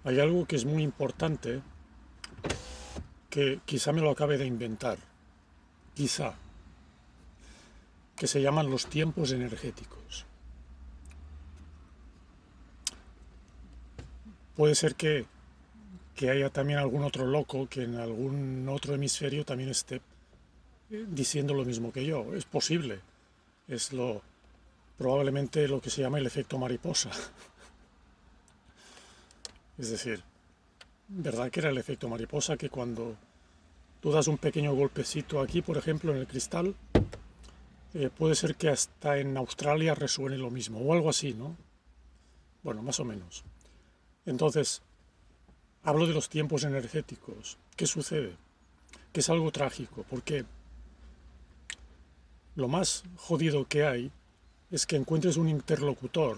Hay algo que es muy importante, que quizá me lo acabe de inventar, quizá, que se llaman los tiempos energéticos. Puede ser que haya también algún otro loco que en algún otro hemisferio también esté diciendo lo mismo que yo. Es posible. Es probablemente lo que se llama el efecto mariposa. Es decir, ¿verdad que era el efecto mariposa que cuando tú das un pequeño golpecito aquí, por ejemplo, en el cristal, puede ser que hasta en Australia resuene lo mismo o algo así, ¿no? Bueno, más o menos. Entonces, hablo de los tiempos energéticos. ¿Qué sucede? Que es algo trágico, porque lo más jodido que hay es que encuentres un interlocutor,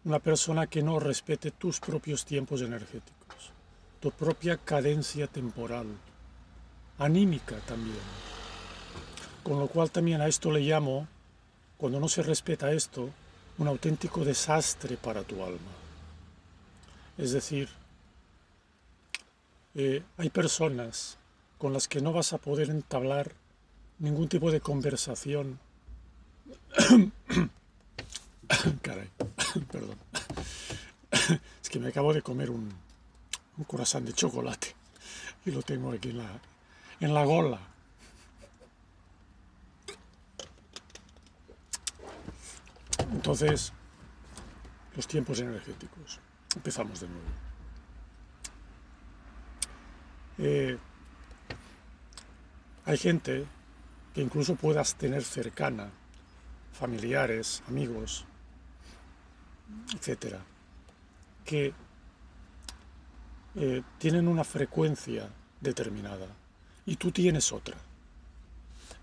una persona que no respete tus propios tiempos energéticos, tu propia cadencia temporal, anímica también. Con lo cual también a esto le llamo, cuando no se respeta esto, un auténtico desastre para tu alma. Es decir, hay personas con las que no vas a poder entablar ningún tipo de conversación. Caray, perdón. Es que me acabo de comer un croissant de chocolate y lo tengo aquí en la gola. Entonces, los tiempos energéticos. Empezamos de nuevo. Hay gente que incluso puedas tener cercana, familiares, amigos, etcétera, que tienen una frecuencia determinada y tú tienes otra.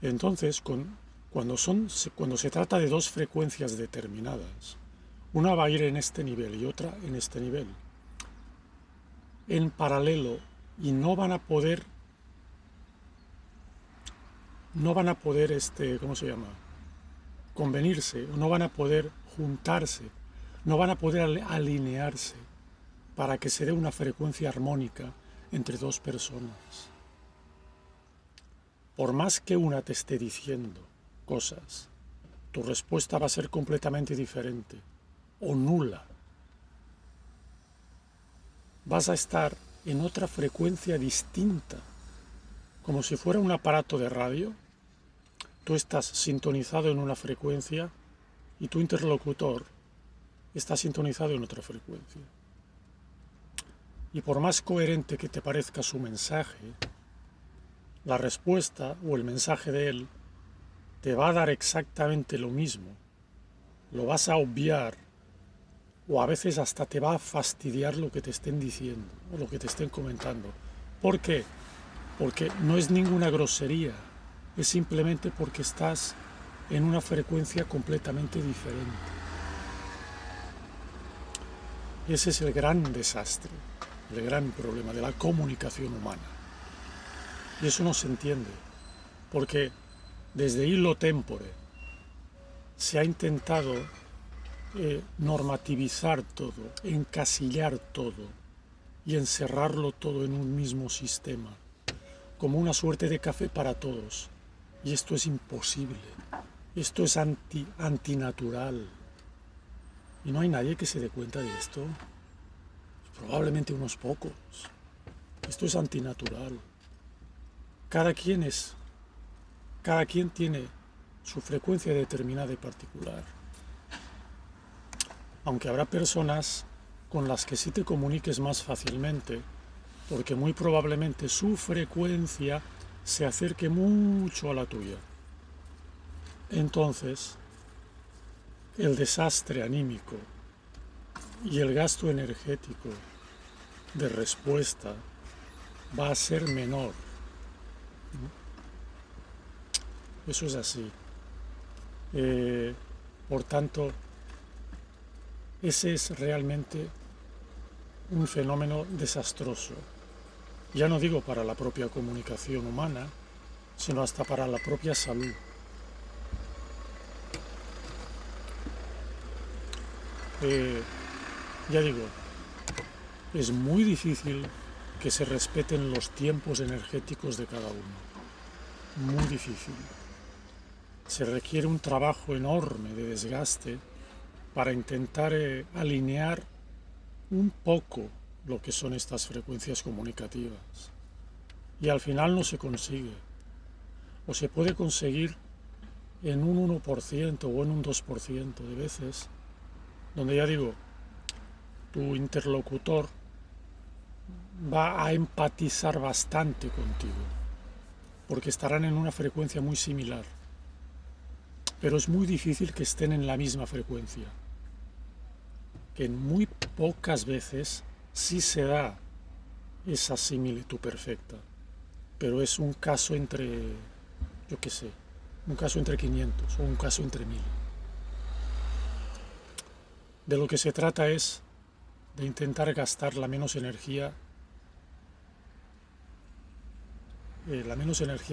Entonces, cuando se trata de dos frecuencias determinadas, una va a ir en este nivel y otra en este nivel, en paralelo, y no van a poder, ¿cómo se llama? Convenirse, no van a poder juntarse, no van a poder alinearse para que se dé una frecuencia armónica entre dos personas. Por más que una te esté diciendo cosas, tu respuesta va a ser completamente diferente o nula. Vas a estar en otra frecuencia distinta, como si fuera un aparato de radio. Tú estás sintonizado en una frecuencia y tu interlocutor está sintonizado en otra frecuencia. Y por más coherente que te parezca su mensaje, la respuesta o el mensaje de él te va a dar exactamente lo mismo. Lo vas a obviar o a veces hasta te va a fastidiar lo que te estén diciendo o lo que te estén comentando. ¿Por qué? Porque no es ninguna grosería, es simplemente porque estás en una frecuencia completamente diferente. Ese es el gran desastre, el gran problema de la comunicación humana. Y eso no se entiende, porque desde illo tempore se ha intentado normativizar todo, encasillar todo y encerrarlo todo en un mismo sistema, como una suerte de café para todos. Y esto es imposible, esto es antinatural. Y no hay nadie que se dé cuenta de esto, probablemente unos pocos. Esto es antinatural. Cada quien tiene su frecuencia determinada y particular. Aunque habrá personas con las que sí te comuniques más fácilmente, porque muy probablemente su frecuencia se acerque mucho a la tuya. Entonces, el desastre anímico y el gasto energético de respuesta va a ser menor. Eso es así. Por tanto, ese es realmente un fenómeno desastroso. Ya no digo para la propia comunicación humana, sino hasta para la propia salud. Ya digo, es muy difícil que se respeten los tiempos energéticos de cada uno. Muy difícil. Se requiere un trabajo enorme de desgaste para intentar alinear un poco lo que son estas frecuencias comunicativas. Y al final no se consigue. O se puede conseguir en un 1% o en un 2% de veces, donde ya digo, tu interlocutor va a empatizar bastante contigo, porque estarán en una frecuencia muy similar. Pero es muy difícil que estén en la misma frecuencia. Que en muy pocas veces sí se da esa similitud perfecta. Pero es un caso entre, yo qué sé, un caso entre 500 o un caso entre 1000. De lo que se trata es de intentar gastar la menos energía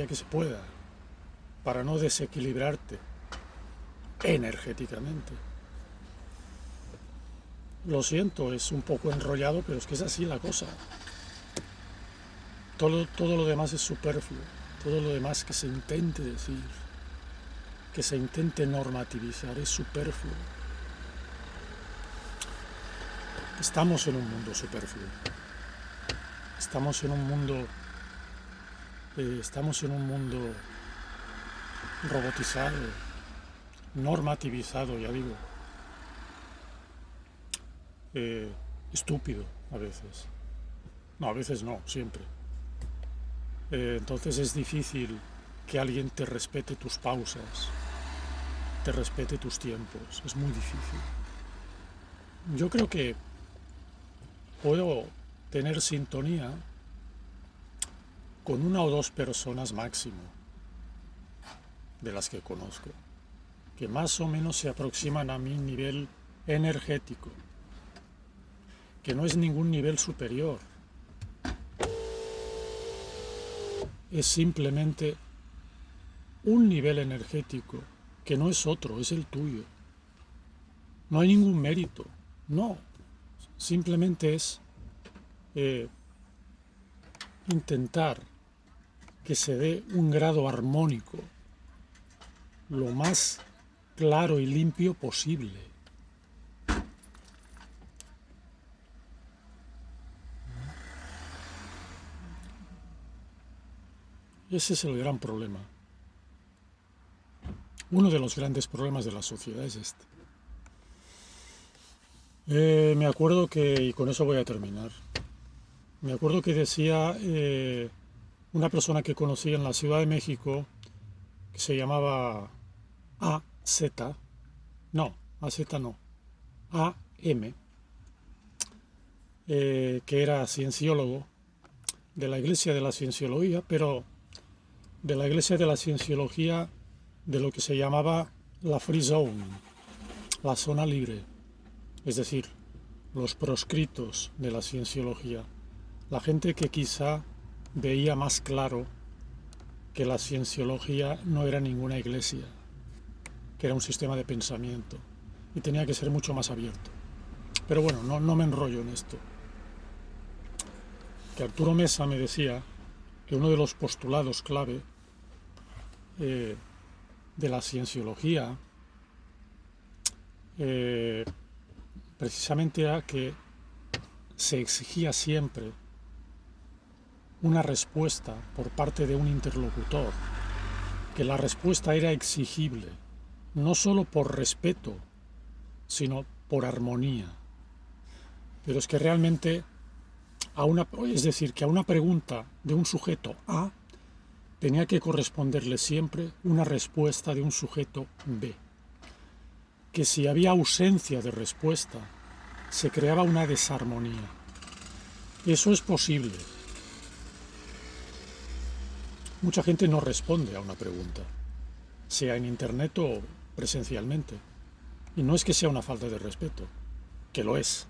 que se pueda, para no desequilibrarte energéticamente. Lo siento, es un poco enrollado, pero es que es así la cosa. Todo lo demás es superfluo. Todo lo demás que se intente decir, que se intente normativizar, es superfluo. Estamos en un mundo superfluo. Estamos en un mundo robotizado, normativizado, ya digo. Estúpido a veces. No, a veces no, siempre. Entonces es difícil que alguien te respete tus pausas, te respete tus tiempos. Es muy difícil. Yo creo que puedo tener sintonía con una o dos personas máximo de las que conozco, que más o menos se aproximan a mi nivel energético, que no es ningún nivel superior, es simplemente un nivel energético que no es otro, es el tuyo. No hay ningún mérito, no, simplemente es intentar que se dé un grado armónico lo más claro y limpio posible. Ese es el gran problema. Uno de los grandes problemas de la sociedad es este. Me acuerdo que, y con eso voy a terminar, me acuerdo que decía una persona que conocí en la Ciudad de México, que se llamaba AZ, no, AZ no, AM, que era cienciólogo de la Iglesia de la Cienciología, pero de la Iglesia de la Cienciología de lo que se llamaba la Free Zone, la zona libre, es decir, los proscritos de la cienciología, la gente que quizá veía más claro que la cienciología no era ninguna iglesia, que era un sistema de pensamiento y tenía que ser mucho más abierto. Pero bueno, no me enrollo en esto. Que Arturo Mesa me decía que uno de los postulados clave de la cienciología precisamente era que se exigía siempre una respuesta por parte de un interlocutor, que la respuesta era exigible, no solo por respeto, sino por armonía. Pero es que realmente, es decir, que a una pregunta de un sujeto A tenía que corresponderle siempre una respuesta de un sujeto B. Que si había ausencia de respuesta, se creaba una desarmonía. Eso es posible. Mucha gente no responde a una pregunta, sea en internet o presencialmente. Y no es que sea una falta de respeto, que lo es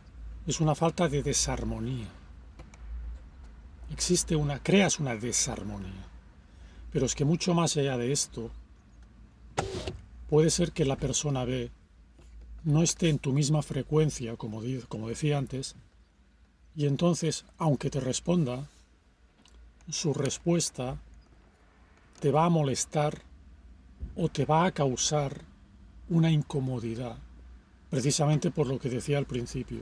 una falta de desarmonía. Creas una desarmonía. Pero es que mucho más allá de esto, puede ser que la persona B no esté en tu misma frecuencia, como decía antes, Y entonces, aunque te responda, su respuesta te va a molestar o te va a causar una incomodidad, precisamente por lo que decía al principio.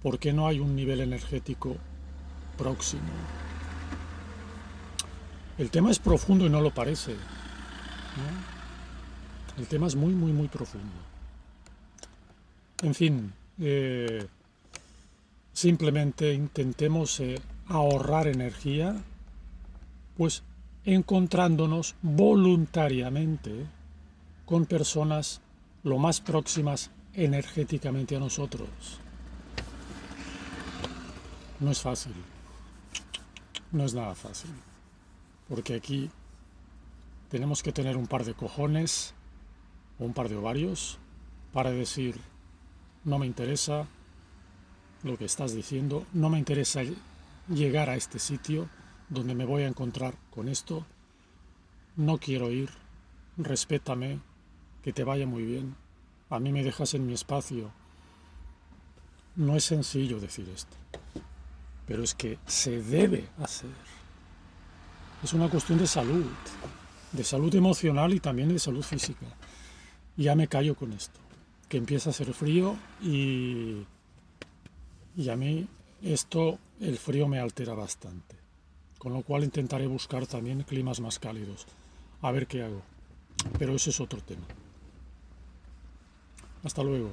¿Por qué no hay un nivel energético próximo? El tema es profundo y no lo parece, ¿no? El tema es muy, muy, muy profundo. En fin, simplemente intentemos ahorrar energía, pues encontrándonos voluntariamente con personas lo más próximas energéticamente a nosotros. No es fácil, no es nada fácil, porque aquí tenemos que tener un par de cojones o un par de ovarios para decir, no me interesa lo que estás diciendo, no me interesa llegar a este sitio donde me voy a encontrar con esto, no quiero ir, respétame, que te vaya muy bien, a mí me dejas en mi espacio. No es sencillo decir esto, pero es que se debe hacer. Es una cuestión de salud emocional y también de salud física. Y ya me callo con esto, que empieza a hacer frío y a mí el frío me altera bastante. Con lo cual intentaré buscar también climas más cálidos. A ver qué hago. Pero ese es otro tema. Hasta luego.